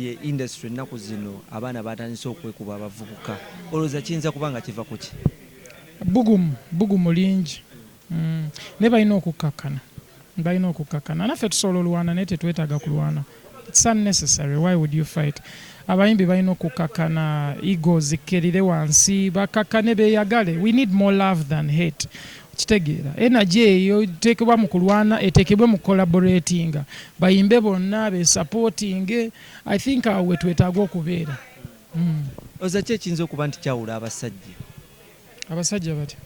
ye industry naku zino abaana batandise okwekuba abavubuka olowooza kiyinza kubanga kiva ku ki? Bugumu lingi ne balina okukakkana naffe tusobola olwana naye tetwetaaga kulwana. It's unnecessary. Why would you fight? Abayimbi balina okukakkana, ego zikkerire wansi, bakakkane beeyagale. We need more love than hate. Kitegeera energy eyo tekebwa mu kulwana etekebwe mu collaborating, bayimbe bonna be supporting. I think awe twetaaga okubeera. Oza ki ekiyinza okuba nti kyawula abasajja bati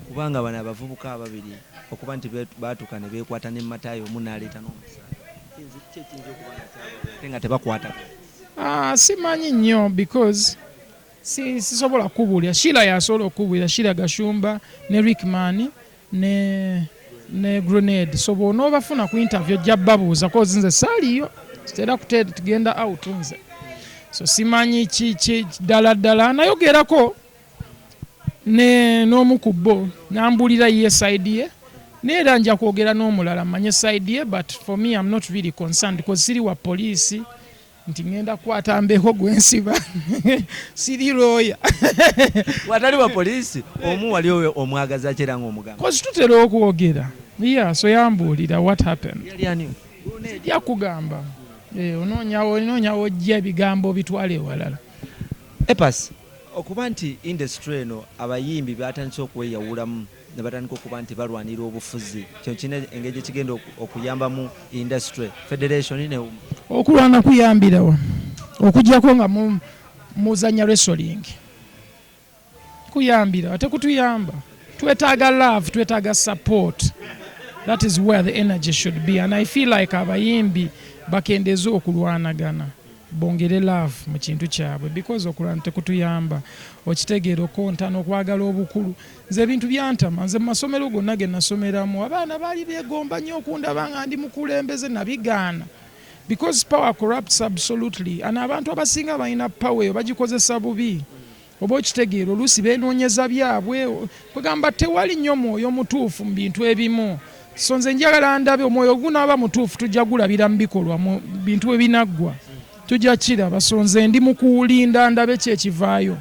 kubanga bano abavubuka ababiri okuba nti baatuka ne beekwata ne Matayo omu n'aleeta n'omusaala ki ekiyinza okuba ate nga tebakwata? Simanyi nnyo because sisobola kubuulira. Shira yasobola okubuulira, Shira Gashumba ne Rickman ne Grende. So bw'onoobafuna ku interview ojja babuuza ko nze saaliyo kitera kugenda out nze. So simanyi ki ddala nayogerako n'omu ku bo n'ambuulira ye side ye neera nja kwogera n'omulala manye side ye, but for me I'm not really concerned because siri wa poliisi nti ngenda kukwata mbeho gwensiba siri lawyer. Watali wa poliisi omu wali omwagaza kyera ng'omugamba because tutera okwogera. So yambuulira what happened. Yali ani? Yakugamba onoonya ojja ebigambo bitwale ewalala. Appas, okuba nti industry eno abayimbi batandise okweyawulamu ne batandika okuba nti balwanira obufuzi, kyo kina engeri kigenda okuyamba mu industry federation ne okulwana kuyambirawa okujjako nga muzanya wrestling kuyambira tekutuyamba. Twetaaga love, twetaaga support. That is where the energy should be, and I feel like abayimbi bakendeze okulwanagana bongere love mu kintu kyabwe because okulwana tekutuyamba. Okitegeera okontana okwagala obukulu nze ebintu byantama. Nze mu masomero gonna ge nasomeramu abaana baali beegomba nnyo okundaba nga ndi mukulembeze nabigaana because power corrupts absolutely, and abantu abasinga balina power eyo bagikozesa bubi. Oba okitegeera oluusi beenoonyeza byabwe kwegamba tewali nnyo mwoyo mutuufu mu bintu ebimu. So nze njagala ndabe omwoyo ogunaaba mutuufu tujja gulabira mu bikolwa mu bintu ebinaggwa tujja kiraba. So nze ndi mu kuwulinda ndabe ki ekivaayo.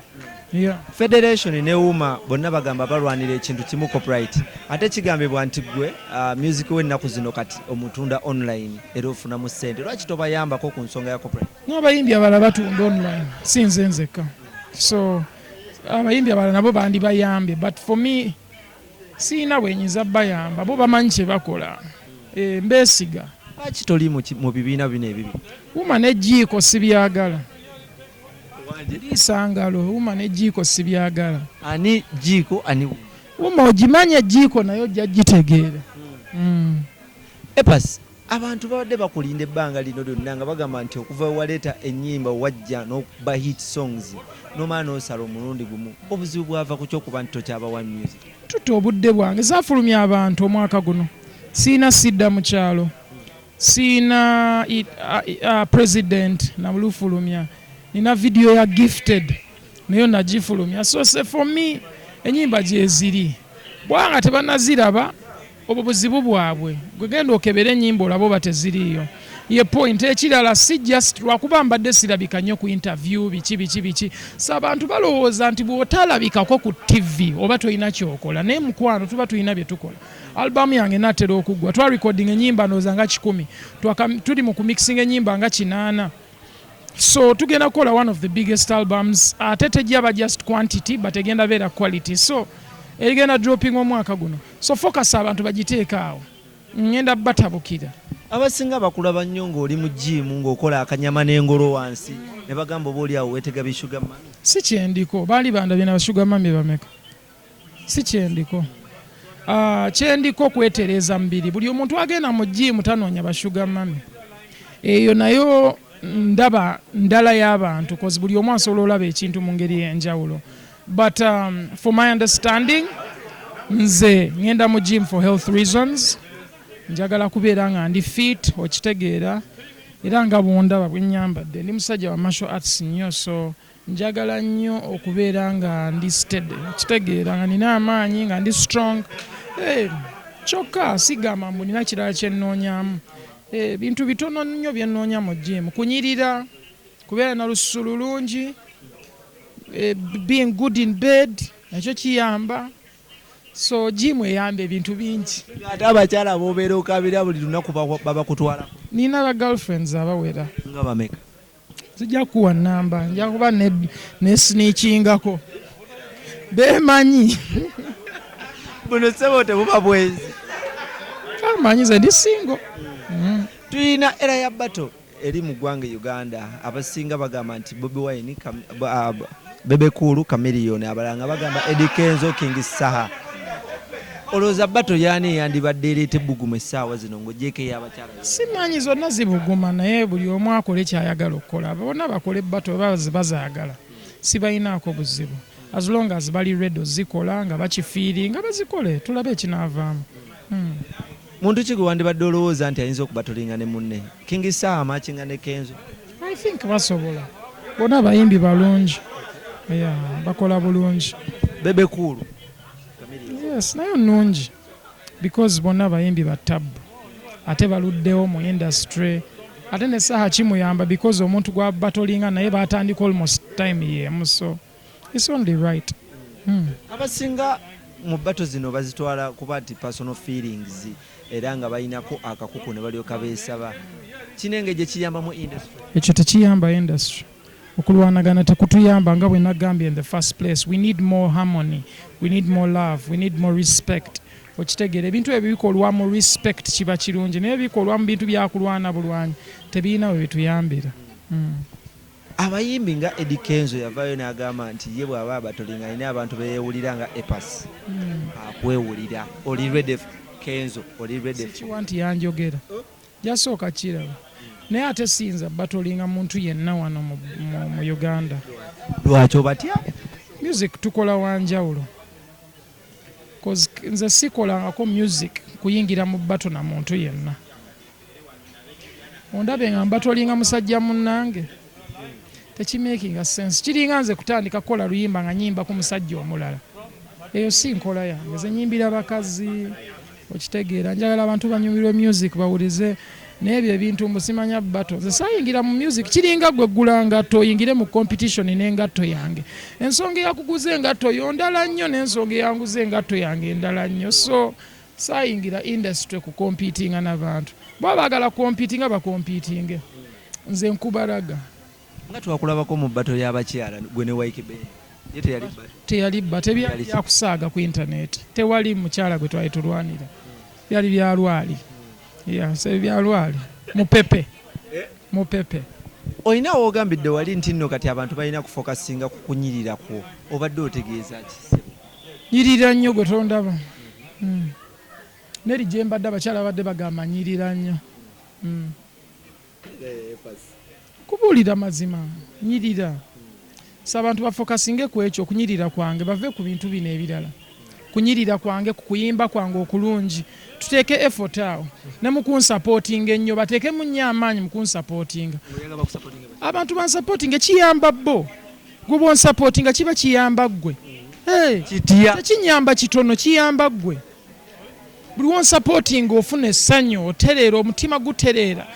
Federation ne UMA bonna bagamba balwanira ekintu kimu copyright, ate kigambibwa nti gwe music w'ennaku zino kati omutunda online era ofunamu ssente. Lwaki tobayambako ku nsonga ya copyright? N'abayimbi abalala batunda online, si nze nzekka. So abayimbi abalala nabo bandi bayambe, but for me siina bwenyinza bayamba, bo bamanyi kye bakola. Mbeesiga. Lwaki toli mu bibiina bino ebibi? UMA ne Jiko sibyagala. Lisangalo UMA ne Jiko sibyagala. Ani Jiko ani UMA? Ogimanya Jiko nayo ojja gitegeera. Appas, abantu babadde bakulinda ebbanga lino lyonna nga bagamba nti okuva waleeta ennyimba wajja n'okuba hit songs n'omala n'osala omulundi gumu, obuzibu bwava ku kyokuba nti tokyaba one music? Tutta obudde bwange zaafulumya abantu omwaka guno. Siina sidda mu kyalo, siina president namulufulumya, nina video ya gifted nayo nagifulumya. So for me ennyimba gyeziri bwanga tebanaziraba obwo buzibu bwabwe. Gwegenda okebera ennyimba olaba oba teziriiyo ye point. Ekirala si just lwakuba mbadde sirabika nnyo ku interview biki so abantu balowooza nti bw'otalabikako ku TV oba tolina kyokola. Naye mukwano tuba tulina bye tukola. Album yange natera okuggwa, twa recording ennyimba ndowooza nga 10, tuli mu kumixing ennyimba nga 8. So tugenda kukola one of the biggest albums, ate tejjaba just quantity but egenda beera quality. So egenda dropping omwaka guno, so focus abantu bagiteeka awo, ngenda batabukira. Abasinga bakulaba nnyo ng'oli mu gym ng'okola akanyama n'engolo wansi ne bagamba oba oli awo weetega bisugar mami. Si kyendiko, baali bandabye na sugar mami bameka. Si kyendiko. Kyendiko kwetereza mbiri. Buli omuntu agenda mu gym tanoonya basugar mami. Eyo nayo ndaba ndala y'abantu cause buli omu asobola olaba ekintu mu ngeri y'enjawulo. But for my understanding, nze ngenda mu gym for health reasons. Njagala kubeera nga ndi fit, okitegeera, era nga bwondaba bwe nnyambadde ndi musajja wa martial arts nnyo, so njagala nnyo okubeera nga ndi steady, okitegeera nga nina amaanyi nga ndi strong. Kyokka sigamba mbu nina kirala kye nnoonyaamu. Bintu bitono nnyo bye nnoonya mu gym. Kunyirira, kubeera na lususu lulungi, being good in bed nakyo kiyamba. So gym eyamba ebintu bingi. Ate abakyala b'obeera okabira buli lunaku babakutwalako? Nina ba girlfriends abawera. Nga bameka? Sijja kuwa namba, nja kuba ne sneakingako. Beemanyi. Buno ssebo tebuba bwezi. Kamanyi ze ndi single. Tuyina era ya bato eri mu ggwanga Uganda abasinga bagamba nti Bobi Wine Bebe Cool Chameleone, abalanga bagamba Eddie Kenzo King Saha. Olowooza bato yani yandibadde ereeta ebbugumu essaawa zino ng'ogyeko ey'abakyala? Simanyi, zonna zibuguma naye buli omu akole kyayagala okukola. Bonna bakole bato bazaagala, sibalinaako buzibu. As long as bali ready ozikola nga bakifiiringa bazikole, tulabe ekinaavaamu. Muntu ki gwe wandibadde olowooza nti ayinza okubatolinga ne munne? King Saha amakinga ne Kenzo? I think basobola. Bonna bayimbi balungi. Bakola bulungi. Bebe Cool? Yes, nayo nnungi. Because bonna bayimbi battabu. Ate baluddewo mu industry. Ate ne Saha kimuyamba because omuntu gwa batolinga naye batandika almost time yemu. So it's only right. Abasinga mu bato zino bazitwala kuba nti personal feelings era nga balinako akakuku ne balyoka beesaba. Kinenge gye kiyamba mu industry? Ekyo tekiyamba industry. Okulwanagana tekutuyamba nga bwe nagambye in the first place. We need more harmony, we need more love, we need more respect. Okitegeera ebintu ebyo bikolwamu respect kiba kirungi, naye bikolwamu bintu byakulwana bulwanyi tebirina we bituyambira. Abayimbi nga Eddie Kenzo yavaayo n'agamba nti ye bw'aba abatolinga alina abantu beyeewulira nga Appas. Akwewulira. Oli ready Kenzo? Oli ready? Kiwa nti yanjogera jasooka kiraba, naye ate siyinza batolinga muntu yenna wano mu Uganda. Lwaki obatya? Music tukola wanjawulo. Cause nze sikolangako music kuyingira mu bato na muntu yenna. Ondabe nga mbatolinga musajja munnange. Tekimakinga sense. Kiringa nze kutandika kukola luyimba nga nyimba ku musajja omulala. Eyo si nkola yange. Nze nyimbira bakazi. Okitegeera, njagala abantu banyumirwe music bawulize n'ebyo ebintu musimanya bato. Nze sayingira mu music. Kiringa gwe gula ngatto oyingire mu competition n'engatto yange. Ensonga yakuguza engatto yo ndala nnyo n'ensonga yanguza engatto yange ndala nnyo. So sayingira industry ku competinga n'abantu. Baba bagala competinga bakompitinge. Nze nkubaraga. Nga twakulabako mu bato y'abakyala gwe ne Waikibbe. Ye teyali bato. Teyali bato, byali byakusaaga ku internet. Tewali mukyala gwe twali tulwanira. Byali byalwali. Se byalwali. Mupepe. Mupepe. Olina wogambidde wali nti nno kati abantu balina kufokasinga ku kunyirirako. Obadde otegeeza ki? Nyirira nnyo gwe tondaba. Neri gye mbadde abakyala badde bagamba nyirira nnyo. Kubuulira mazima, nyirira. So abantu bafokasinge ku ekyo okunyirira kwange bave ku bintu bino ebirala. Kunyirira kwange ku kuyimba kwange okulungi. Tuteeke effort awo. Ne mu kunsupportinga ennyo bateeke mu nnyo amaanyi mu kunsupportinga. Abantu bansupportinga kiyamba bo. Gwe bonsupportinga kiba kiyamba ggwe. Tekinyamba kitono kiyamba ggwe. Buli wonsupportinga ofuna essanyu, otereera, omutima gutereera.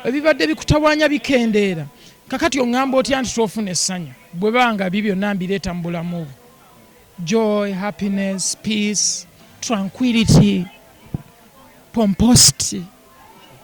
Ebibadde bikutawaanya bikendeera. Kakati oŋŋamba otya nti tofuna essanyu? Bwe banga bibyo nambireeta mu bulamu bwo. Joy, happiness, peace, tranquility, pomposity.